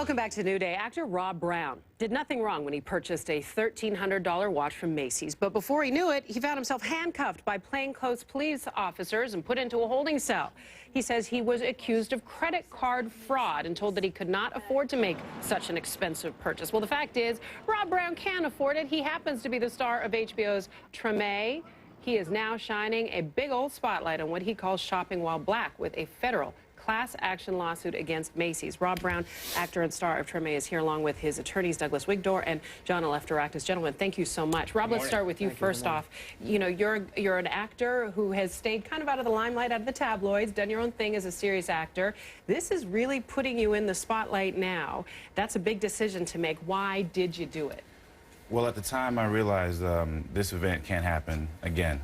Welcome back to New Day. Actor Rob Brown did nothing wrong when he purchased a $1,300 watch from Macy's. But before he knew it, he found himself handcuffed by plainclothes police officers and put into a holding cell. He says he was accused of credit card fraud and told that he could not afford to make such an expensive purchase. Well, the fact is, Rob Brown can afford it. He happens to be the star of HBO's Treme. He is now shining a big old spotlight on what he calls shopping while black with a federal class action lawsuit against Macy's. Rob Brown, actor and star of Treme, is here along with his attorneys Douglas Wigdor and John Alefterakis. Gentlemen, thank you so much. Rob, let's start with you first off. You know, you're an actor who has stayed kind of out of the limelight, out of the tabloids, done your own thing as a serious actor. This is really putting you in the spotlight now. That's a big decision to make. Why did you do it? Well, at the time, I realized this event can't happen again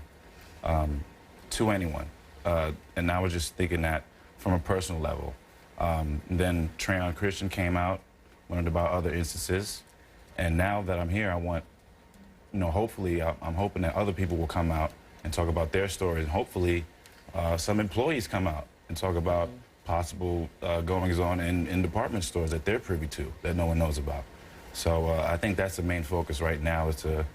to anyone. And I was just thinking that from a personal level. Then Train on Christian came out, learned about other instances. And now that I'm here, I want, you know, hopefully, I'm hoping that other people will come out and talk about their stories. And hopefully, some employees come out and talk about possible goings-on in department stores that they're privy to, that no one knows about. So I think that's the main focus right now, is to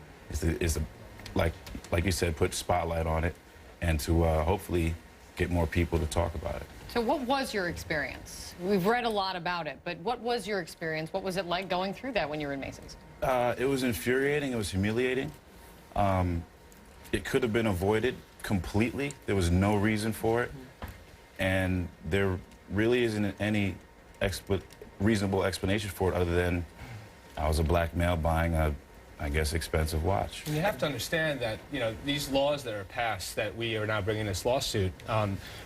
like you said, put spotlight on it, and to hopefully get more people to talk about it. So what was your experience? We've read a lot about it, but what was your experience? What was it like going through that when you were in Macy's? It was infuriating. It was humiliating. It could have been avoided completely. There was no reason for it. And there really isn't any reasonable explanation for it other than I was a black male buying a, I guess, expensive watch. You have to understand that, you know, these laws that are passed that we are now bringing this lawsuit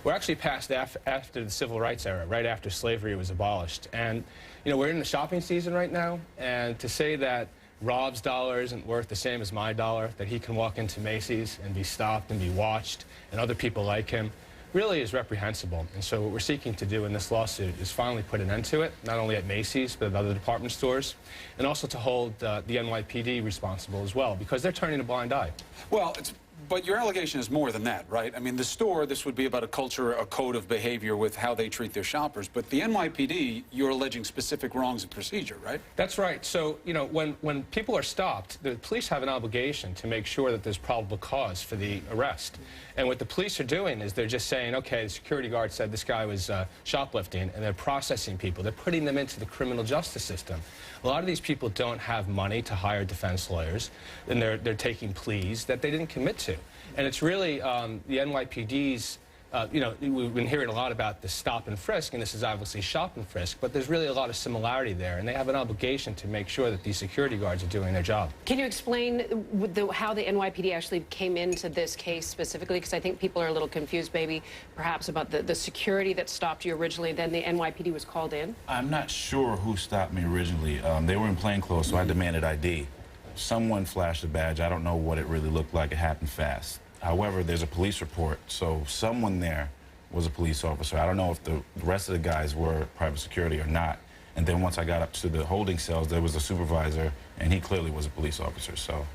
were actually passed after the Civil Rights era, right after slavery was abolished. And, you know, we're in the shopping season right now, and to say that Rob's dollar isn't worth the same as my dollar, that he can walk into Macy's and be stopped and be watched, and other people like him, really is reprehensible. And so what we're seeking to do in this lawsuit is finally put an end to it, not only at Macy's, but at other department stores, and also to hold the NYPD responsible as well, because they're turning a blind eye. Well, but your allegation is more than that, right? I mean, the store, this would be about a culture, a code of behavior with how they treat their shoppers. But the NYPD, you're alleging specific wrongs of procedure, right? That's right. So, you know, when people are stopped, the police have an obligation to make sure that there's probable cause for the arrest. And what the police are doing is they're just saying, okay, the security guard said this guy was shoplifting, and they're processing people. They're putting them into the criminal justice system. A lot of these people don't have money to hire defense lawyers, and they're taking pleas that they didn't commit to. And it's really the NYPD's, you know, we've been hearing a lot about the stop and frisk, and this is obviously shop and frisk, but there's really a lot of similarity there, and they have an obligation to make sure that these security guards are doing their job. Can you explain how the NYPD actually came into this case specifically? Because I think people are a little confused, maybe, perhaps about the security that stopped you originally, then the NYPD was called in? I'm not sure who stopped me originally. They were in plainclothes, so I demanded ID. Someone flashed a badge. I don't know what it really looked like. It happened fast. However, there's a police report, so someone there was a police officer. I don't know if the rest of the guys were private security or not. And then once I got up to the holding cells, there was a supervisor, and he clearly was a police officer, so.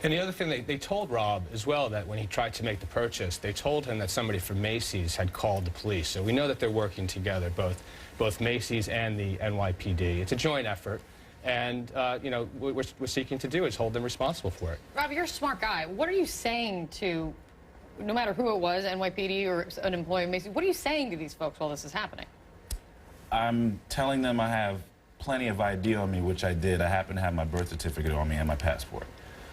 And the other thing, they told Rob as well that when he tried to make the purchase, they told him that somebody from Macy's had called the police. So we know that they're working together, both Macy's and the NYPD. It's a joint effort. And, you know, what we're seeking to do is hold them responsible for it. Rob, you're a smart guy. What are you saying to, no matter who it was, NYPD or an employee of Macy's, what are you saying to these folks while this is happening? I'm telling them I have plenty of ID on me, which I did. I happen to have my birth certificate on me and my passport.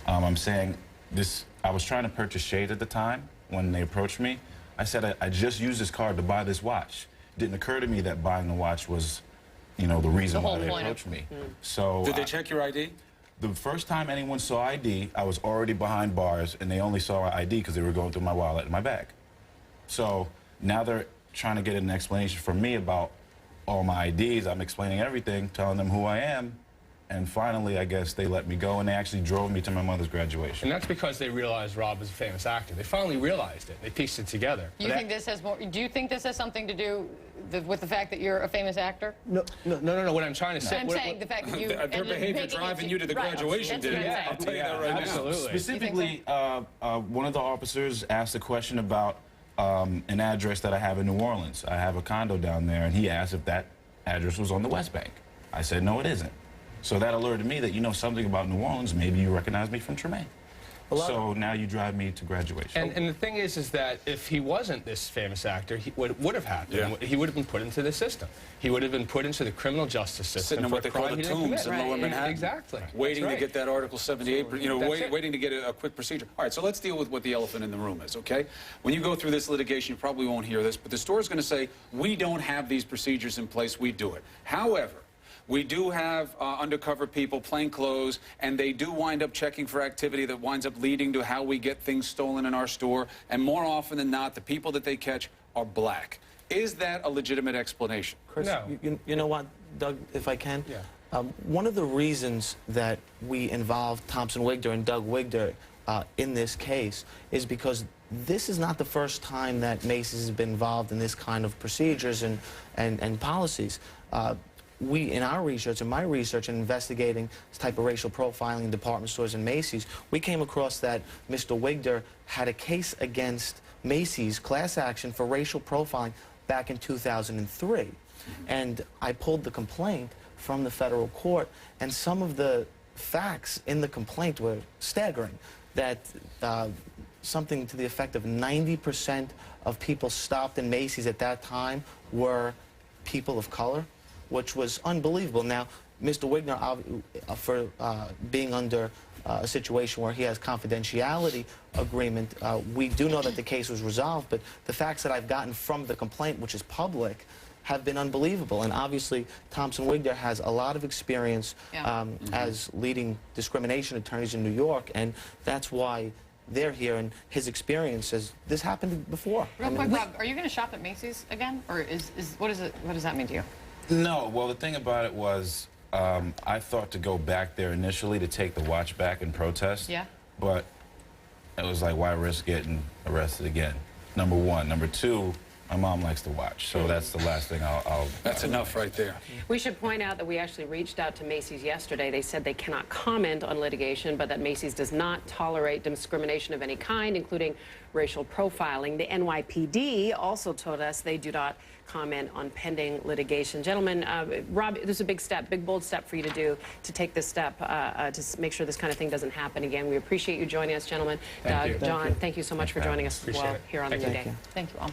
I'm saying this, I was trying to purchase shades at the time when they approached me. I said I just used this card to buy this watch. It didn't occur to me that buying the watch was, you know, the reason why they approached me. So did they check your ID? The first time anyone saw ID, I was already behind bars, and they only saw ID because they were going through my wallet and my bag. So now they're trying to get an explanation from me about all my IDs. I'm explaining everything, telling them who I am. And finally, I guess they let me go, and they actually drove me to my mother's graduation. And that's because they realized Rob was a famous actor. They finally realized it. They pieced it together. Do you think this has something to do with the fact that you're a famous actor? No. What I'm trying to say... I'm saying the fact that you... Their behavior driving you to the graduation did. Yeah, I'll tell you that right absolutely. now. Specifically, one of the officers asked a question about an address that I have in New Orleans. I have a condo down there, and he asked if that address was on the West Bank. I said, no, it isn't. So that alerted me that you know something about New Orleans. Maybe you recognize me from Tremaine. So now you drive me to graduation. And the thing is that if he wasn't this famous actor, what would have happened? He would have been put into the system. He would have been put into the criminal justice system. Sitting in what they call the tombs in Lower Manhattan. Exactly. Waiting to get that Article 78, you know, waiting to get a quick procedure. All right, so let's deal with what the elephant in the room is, okay? When you go through this litigation, you probably won't hear this, but the store is going to say, we don't have these procedures in place, we do it. However, we do have undercover people, plain clothes, and they do wind up checking for activity that winds up leading to how we get things stolen in our store. And more often than not, the people that they catch are black. Is that a legitimate explanation? Chris, No. you know what, Doug, if I can? Yeah. One of the reasons that we involved Thompson Wigdor and Doug Wigdor in this case is because this is not the first time that Macy's has been involved in this kind of procedures and policies. We, in our research, in my research, in investigating this type of racial profiling in department stores and Macy's, we came across that Mr. Wigdor had a case against Macy's, class action for racial profiling, back in 2003. And I pulled the complaint from the federal court, and some of the facts in the complaint were staggering. That something to the effect of 90% of people stopped in Macy's at that time were people of color, which was unbelievable. Now, Mr. Wigdor, for being under a situation where he has confidentiality agreement, we do know that the case was resolved, but the facts that I've gotten from the complaint, which is public, have been unbelievable. And obviously, Thompson Wigdor has a lot of experience as leading discrimination attorneys in New York, and that's why they're here, and his experience says this happened before. Real quick, Rob, are you going to shop at Macy's again, or what does that mean to you? No, well, the thing about it was I thought to go back there initially to take the watch back and protest. Yeah. But it was like, why risk getting arrested again? Number one. Number two, my mom likes to watch, so that's the last thing I'll That's enough right there. We should point out that we actually reached out to Macy's yesterday. They said they cannot comment on litigation, but that Macy's does not tolerate discrimination of any kind, including racial profiling. The NYPD also told us they do not comment on pending litigation. Gentlemen, Rob, this is a big step, big, bold step for you to do, to take this step to make sure this kind of thing doesn't happen again. We appreciate you joining us, gentlemen. Thank you. John, thank you so much for joining us as well it. here on the New Day. Thank you all.